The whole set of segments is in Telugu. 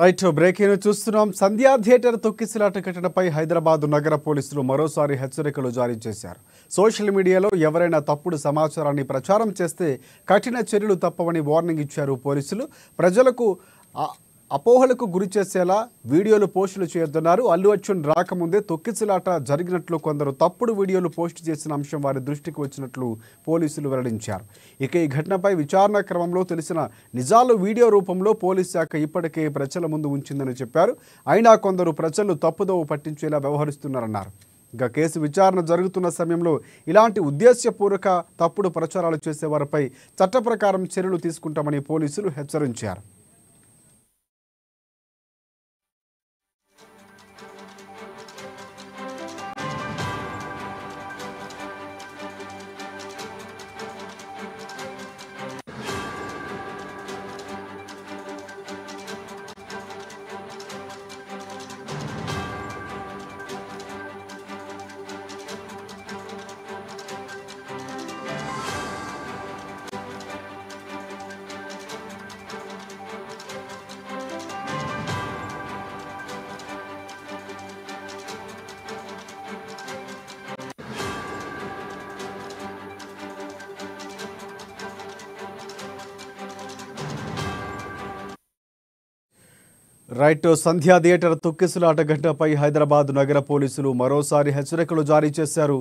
రైట్ బ్రేకింగ్ చూస్తున్నాం. సంధ్యా థియేటర్ తొక్కిసలాట ఘటనపై హైదరాబాద్ నగర పోలీసులు మరోసారి హెచ్చరికలు జారీ చేశారు. సోషల్ మీడియాలో ఎవరైనా తప్పుడు సమాచారాన్ని ప్రచారం చేస్తే కఠిన చర్యలు తప్పవని వార్నింగ్ ఇచ్చారు పోలీసులు. ప్రజలకు అపోహలకు గురి చేసేలా వీడియోలు పోస్టులు చేయొద్దన్నారు. అల్లు అర్జున్ రాకముందే తొక్కిసలాట జరిగినట్లు కొందరు తప్పుడు వీడియోలు పోస్ట్ చేసిన అంశం వారి దృష్టికి వచ్చినట్లు పోలీసులు వెల్లడించారు. ఇక ఈ ఘటనపై విచారణ క్రమంలో తెలిసిన నిజాలు వీడియో రూపంలో పోలీస్ శాఖ ఇప్పటికే ప్రజల ముందు ఉంచిందని చెప్పారు. అయినా కొందరు ప్రజలు తప్పుదోవ పట్టించేలా వ్యవహరిస్తున్నారన్నారు. ఇక కేసు విచారణ జరుగుతున్న సమయంలో ఇలాంటి ఉద్దేశ్యపూర్వక తప్పుడు ప్రచారాలు చేసే వారిపై చట్ట ప్రకారం చర్యలు తీసుకుంటామని పోలీసులు హెచ్చరించారు. రైట్ సంధ్యా థియేటర్ తొక్కిసలాట ఘటనపై హైదరాబాద్ నగర పోలీసులు మరోసారి హెచ్చరికలు జారీ చేశారు.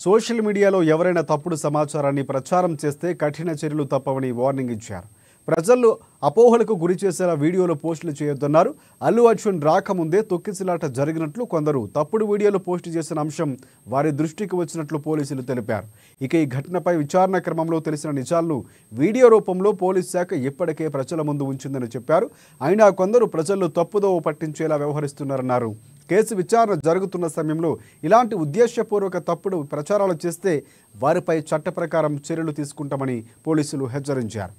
సోషల్ మీడియాలో ఎవరైనా తప్పుడు సమాచారాన్ని ప్రచారం చేస్తే కఠిన చర్యలు తప్పవని వార్నింగ్ ఇచ్చారు. ప్రజలు అపోహలకు గురి చేసేలా వీడియోలు పోస్టులు చేయొద్దన్నారు. అల్లు అర్జున్ రాకముందే తొక్కిసలాట జరిగినట్లు కొందరు తప్పుడు వీడియోలు పోస్టు చేసిన అంశం వారి దృష్టికి వచ్చినట్లు పోలీసులు తెలిపారు. ఇక ఈ ఘటనపై విచారణ క్రమంలో తెలిసిన నిజాలను వీడియో రూపంలో పోలీస్ శాఖ ఇప్పటికే ప్రజల ముందు ఉంచిందని చెప్పారు. అయినా కొందరు ప్రజలు తప్పుదోవ పట్టించేలా వ్యవహరిస్తున్నారన్నారు. కేసు విచారణ జరుగుతున్న సమయంలో ఇలాంటి ఉద్దేశపూర్వక తప్పుడు ప్రచారాలు చేస్తే వారిపై చట్ట ప్రకారం చర్యలు తీసుకుంటామని పోలీసులు హెచ్చరించారు.